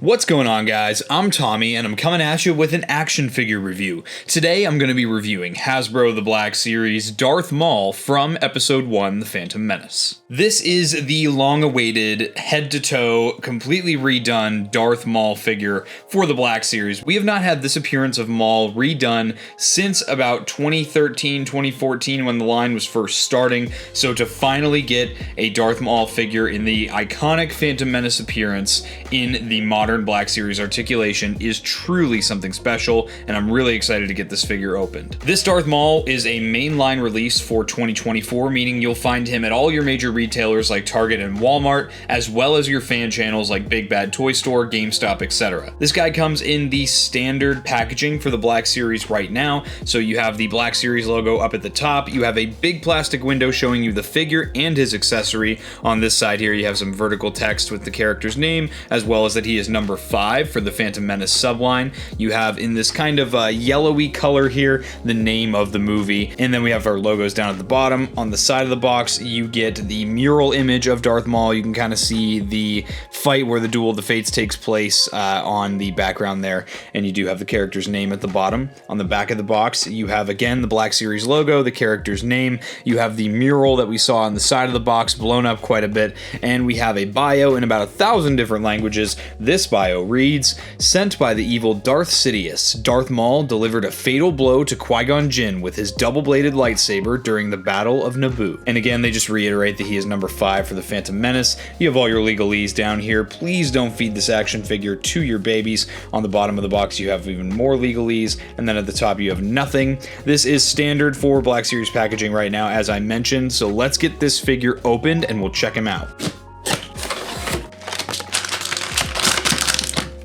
What's going on, guys? I'm Tommy, and I'm coming at you with an action figure review. Today, I'm going to be reviewing Hasbro The Black Series Darth Maul from Episode 1, The Phantom Menace. This is the long-awaited, head-to-toe, completely redone Darth Maul figure for the Black Series. We have not had this appearance of Maul redone since about 2013, 2014, when the line was first starting, so to finally get a Darth Maul figure in the iconic Phantom Menace appearance in the modern Black Series articulation is truly something special, and I'm really excited to get this figure opened. This Darth Maul is a mainline release for 2024, meaning you'll find him at all your major retailers like Target and Walmart, as well as your fan channels like Big Bad Toy Store, GameStop, etc. This guy comes in the standard packaging for the Black Series right now, so you have the Black Series logo up at the top, you have a big plastic window showing you the figure and his accessory. On this side here, you have some vertical text with the character's name, as well as that he is number 5 for the Phantom Menace subline. You have in this kind of yellowy color here the name of the movie, and then we have our logos down at the bottom. On the side of the box, you get the mural image of Darth Maul. You can kind of see the fight where the Duel of the Fates takes place on the background there, and you do have the character's name at the bottom. On the back of the box, you have again the Black Series logo, the character's name. You have the mural that we saw on the side of the box blown up quite a bit, and we have a bio in about 1,000 different languages. This bio reads, "Sent by the evil Darth Sidious, Darth Maul delivered a fatal blow to Qui-Gon Jinn with his double-bladed lightsaber during the Battle of Naboo." And again, they just reiterate that he is number 5 for the Phantom Menace. You have all your legalese down here. Please don't feed this action figure to your babies. On the bottom of the box, you have even more legalese, and then at the top, you have nothing. This is standard for Black Series packaging right now, as I mentioned, so let's get this figure opened and we'll check him out.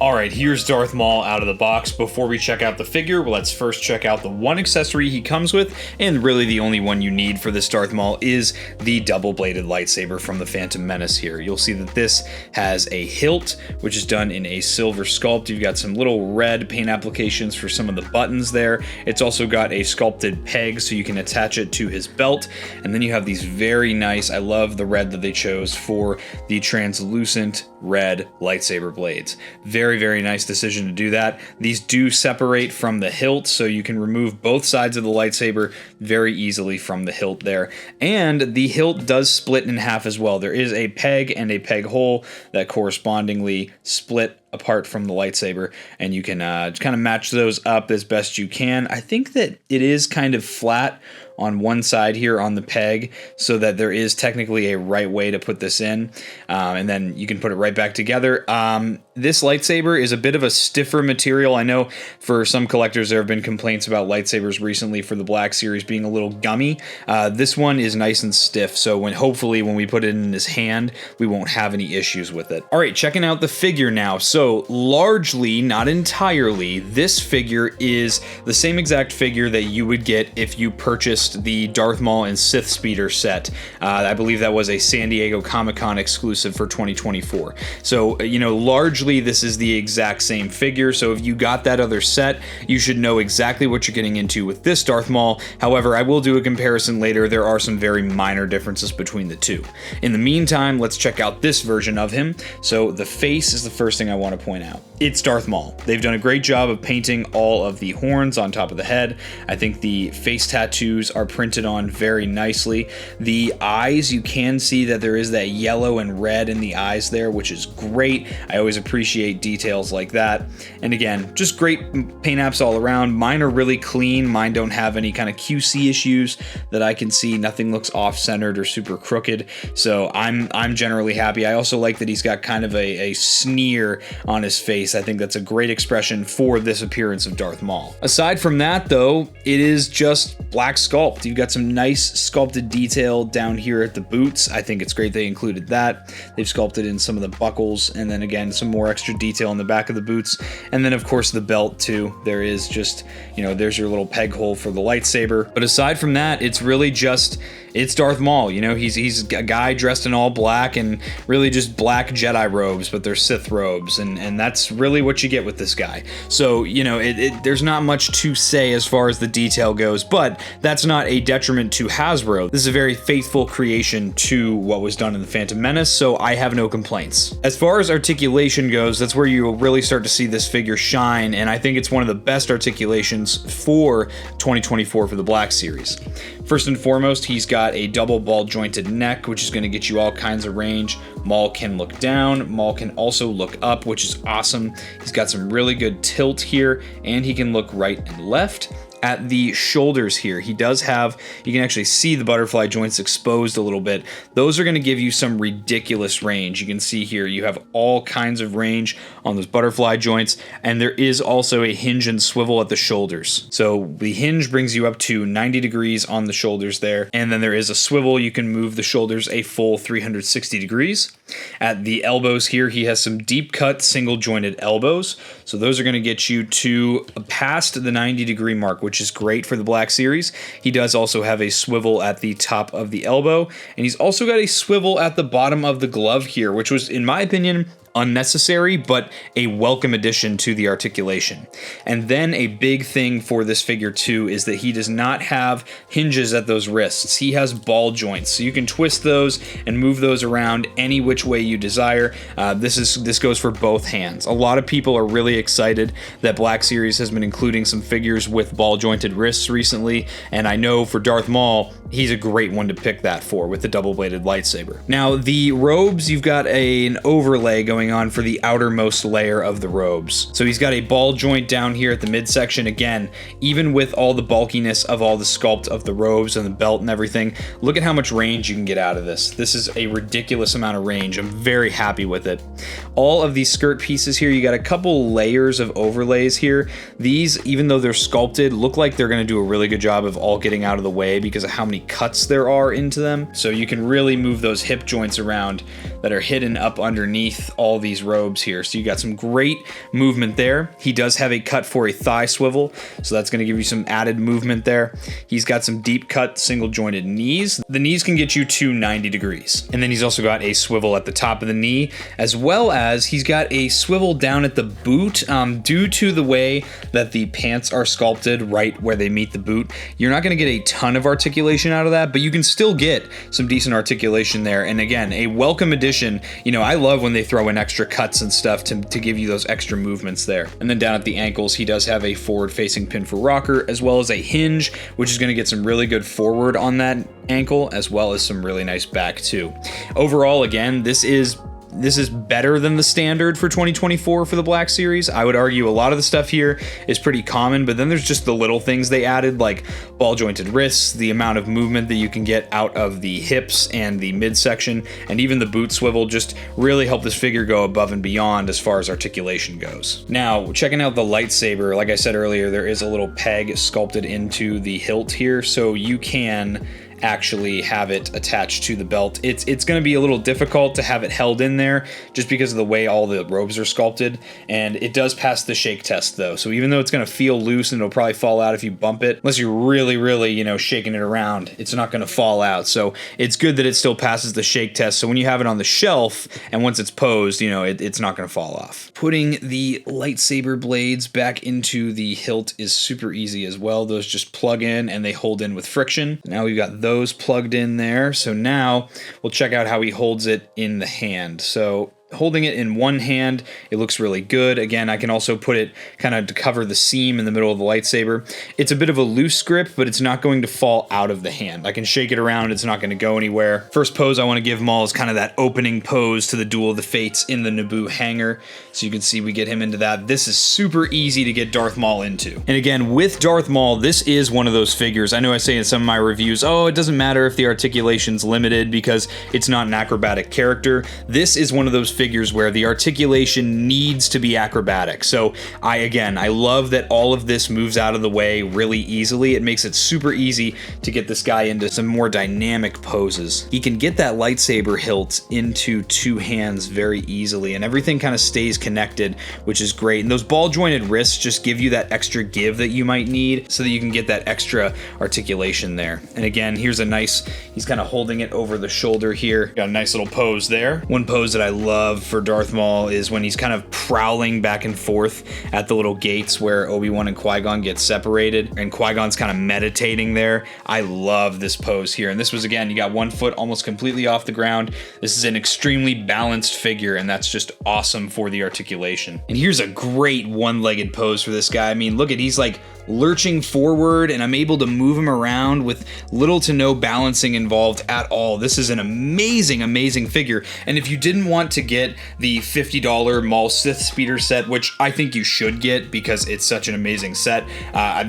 Alright, here's Darth Maul out of the box. Before we check out the figure, let's first check out the one accessory he comes with, and really the only one you need for this Darth Maul is the double-bladed lightsaber from the Phantom Menace here. You'll see that this has a hilt, which is done in a silver sculpt. You've got some little red paint applications for some of the buttons there. It's also got a sculpted peg so you can attach it to his belt, and then you have these very nice, I love the red that they chose for the translucent red lightsaber blades. Very nice decision to do that. These do separate from the hilt, so you can remove both sides of the lightsaber very easily from the hilt there. And the hilt does split in half as well. There is a peg and a peg hole that correspondingly split apart from the lightsaber, and you can kind of match those up as best you can. I think that it is kind of flat on one side here on the peg, so that there is technically a right way to put this in, and then you can put it right back together. This lightsaber is a bit of a stiffer material. I know for some collectors there have been complaints about lightsabers recently for the Black Series being a little gummy. This one is nice and stiff, so hopefully when we put it in his hand, we won't have any issues with it. All right, checking out the figure now. So largely, not entirely, this figure is the same exact figure that you would get if you purchased the Darth Maul and Sith Speeder set. I believe that was a San Diego Comic-Con exclusive for 2024. So, largely this is the exact same figure. So if you got that other set, you should know exactly what you're getting into with this Darth Maul. However, I will do a comparison later. There are some very minor differences between the two. In the meantime, let's check out this version of him. So the face is the first thing I want to point out. It's Darth Maul. They've done a great job of painting all of the horns on top of the head. I think the face tattoos are printed on very nicely. The eyes, you can see that there is that yellow and red in the eyes there, which is great. I always appreciate details like that. And again, just great paint apps all around. Mine are really clean. Mine don't have any kind of QC issues that I can see. Nothing looks off-centered or super crooked. So I'm generally happy. I also like that he's got kind of a sneer on his face. I think that's a great expression for this appearance of Darth Maul. Aside from that, though, it is just black sculpt. You've got some nice sculpted detail down here at the boots. I think it's great they included that. They've sculpted in some of the buckles, and then again, some more extra detail in the back of the boots. And then of course the belt too. There is just, there's your little peg hole for the lightsaber. But aside from that, it's really just, it's Darth Maul. He's a guy dressed in all black and really just black Jedi robes, but they're Sith robes. and that's really what you get with this guy. So, you know, there's not much to say as far as the detail goes, but that's not a detriment to Hasbro. This is a very faithful creation to what was done in the Phantom Menace, so I have no complaints. As far as articulation goes, that's where you will really start to see this figure shine, and I think it's one of the best articulations for 2024 for the Black Series. First and foremost, he's got a double ball jointed neck, which is going to get you all kinds of range. Maul can look down, Maul can also look up, which is awesome. He's got some really good tilt here, and he can look right and left. At the shoulders here, he does have, you can actually see the butterfly joints exposed a little bit. Those are going to give you some ridiculous range. You can see here you have all kinds of range on those butterfly joints, and there is also a hinge and swivel at the shoulders. So the hinge brings you up to 90 degrees on the shoulders there, and then there is a swivel. You can move the shoulders a full 360 degrees. At the elbows here, he has some deep cut single jointed elbows, so those are going to get you to past the 90 degree mark, which is great for the Black Series. He does also have a swivel at the top of the elbow, and he's also got a swivel at the bottom of the glove here, which was, in my opinion, unnecessary, but a welcome addition to the articulation. And then a big thing for this figure too is that he does not have hinges at those wrists. He has ball joints, so you can twist those and move those around any which way you desire. This goes for both hands. A lot of people are really excited that Black Series has been including some figures with ball jointed wrists recently, and I know for Darth Maul, he's a great one to pick that for with the double-bladed lightsaber. Now, the robes, you've got an overlay going on for the outermost layer of the robes. So he's got a ball joint down here at the midsection. Again, even with all the bulkiness of all the sculpt of the robes and the belt and everything, look at how much range you can get out of this. This is a ridiculous amount of range. I'm very happy with it. All of these skirt pieces here, you got a couple layers of overlays here. These, even though they're sculpted, look like they're going to do a really good job of all getting out of the way because of how many cuts there are into them. So you can really move those hip joints around that are hidden up underneath all these robes here. So you got some great movement there. He does have a cut for a thigh swivel, so that's going to give you some added movement there. He's got some deep cut single jointed knees. The knees can get you to 90 degrees. And then he's also got a swivel at the top of the knee, as well as he's got a swivel down at the boot. Due to the way that the pants are sculpted right where they meet the boot, you're not going to get a ton of articulation out of that, but you can still get some decent articulation there. And again, a welcome addition. You know, I love when they throw in extra cuts and stuff to give you those extra movements there. And then down at the ankles, he does have a forward facing pin for rocker, as well as a hinge, which is going to get some really good forward on that ankle, as well as some really nice back too. Overall, again, this is better than the standard for 2024 for the Black Series. I would argue a lot of the stuff here is pretty common, but then there's just the little things they added, like ball jointed wrists, the amount of movement that you can get out of the hips and the midsection, and even the boot swivel just really help this figure go above and beyond as far as articulation goes. Now, checking out the lightsaber, like I said earlier, there is a little peg sculpted into the hilt here, so you can actually have it attached to the belt. It's going to be a little difficult to have it held in there just because of the way all the robes are sculpted, and it does pass the shake test though. So even though it's going to feel loose and it'll probably fall out if you bump it, unless you're really, you know, shaking it around, it's not going to fall out. So it's good that it still passes the shake test. So when you have it on the shelf and once it's posed, you know, it's not going to fall off. Putting the lightsaber blades back into the hilt is super easy as well. Those just plug in and they hold in with friction. Now we've got those plugged in there. So now we'll check out how he holds it in the hand. So holding it in one hand, it looks really good. Again, I can also put it kind of to cover the seam in the middle of the lightsaber. It's a bit of a loose grip, but it's not going to fall out of the hand. I can shake it around, it's not going to go anywhere. First pose I want to give Maul is kind of that opening pose to the Duel of the Fates in the Naboo hangar. So you can see we get him into that. This is super easy to get Darth Maul into. And again, with Darth Maul, this is one of those figures. I know I say in some of my reviews, oh, it doesn't matter if the articulation's limited because it's not an acrobatic character. This is one of those figures where the articulation needs to be acrobatic. So I love that all of this moves out of the way really easily. It makes it super easy to get this guy into some more dynamic poses. He can get that lightsaber hilt into two hands very easily, and everything kind of stays connected, which is great. And those ball jointed wrists just give you that extra give that you might need so that you can get that extra articulation there. And again, he's kind of holding it over the shoulder here. Got a nice little pose there. One pose that I love love for Darth Maul is when he's kind of prowling back and forth at the little gates where Obi-Wan and Qui-Gon get separated, and Qui-Gon's kind of meditating there. I love this pose here. And this was, again, you got one foot almost completely off the ground. This is an extremely balanced figure, and that's just awesome for the articulation. And here's a great one-legged pose for this guy. I mean, look at, he's like lurching forward, and I'm able to move him around with little to no balancing involved at all. This is an amazing, amazing figure. And if you didn't want to get the $50 Maul Sith Speeder set, which I think you should get because it's such an amazing set,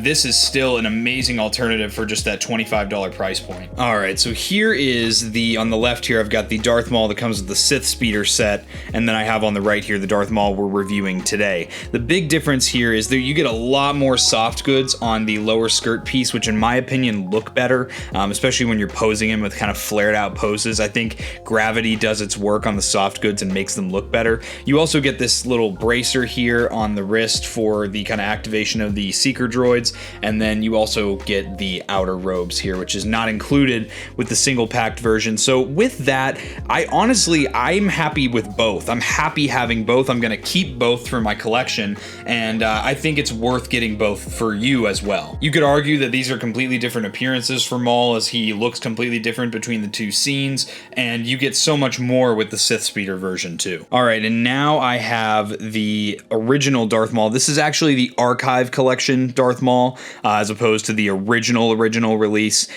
this is still an amazing alternative for just that $25 price point. All right, so here is on the left here, I've got the Darth Maul that comes with the Sith Speeder set, and then I have on the right here the Darth Maul we're reviewing today. The big difference here is that you get a lot more soft goods on the lower skirt piece, which in my opinion look better, especially when you're posing him with kind of flared out poses. I think gravity does its work on the soft goods and makes them look better. You also get this little bracer here on the wrist for the kind of activation of the seeker droids, and then you also get the outer robes here, which is not included with the single packed version. So with that, I'm happy with both. I'm happy having both. I'm gonna keep both for my collection, and I think it's worth getting both for you as well. You could argue that these are completely different appearances for Maul, as he looks completely different between the two scenes, and you get so much more with the Sith Speeder version too. All right, and now I have the original Darth Maul. This is actually the Archive Collection Darth Maul, as opposed to the original release.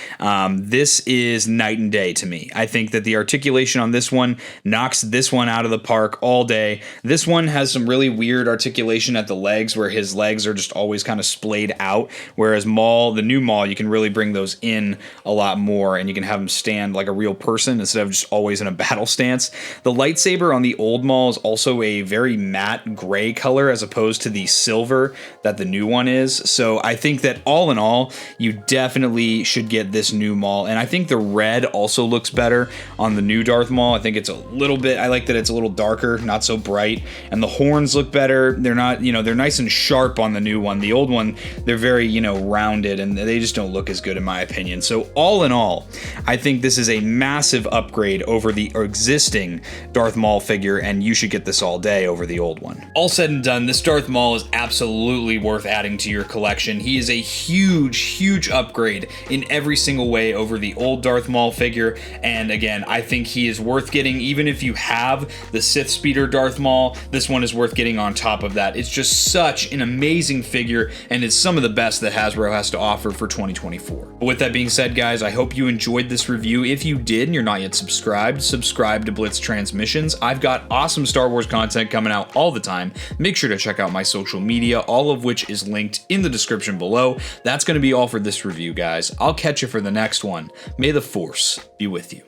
This is night and day to me. I think that the articulation on this one knocks this one out of the park all day. This one has some really weird articulation at the legs, where his legs are just always kind of splayed out, whereas Maul, the new Maul, you can really bring those in a lot more, and you can have him stand like a real person instead of just always in a battle stance. The lightsaber on the old Maul is also a very matte gray color as opposed to the silver that the new one is. So I think that all in all, you definitely should get this new Maul, and I think the red also looks better on the new Darth Maul. I think it's a little bit, I like that it's a little darker, not so bright, and the horns look better. They're not, they're nice and sharp on the new one. The old one, they're very, rounded, and they just don't look as good in my opinion. So all in all, I think this is a massive upgrade over the existing Darth Maul figure, and you should get this all day over the old one. All said and done, this Darth Maul is absolutely worth adding to your collection. He is a huge, huge upgrade in every single way over the old Darth Maul figure, and again, I think he is worth getting. Even if you have the Sith Speeder Darth Maul, this one is worth getting on top of that. It's just such an amazing figure, and it's some of the best that Hasbro has to offer for 2024. But with that being said, guys, I hope you enjoyed this review. If you did and you're not yet subscribed, subscribe to Blitz Transmissions. I've got awesome Star Wars content coming out all the time. Make sure to check out my social media, all of which is linked in the description below. That's going to be all for this review, guys. I'll catch you for the next one. May the Force be with you.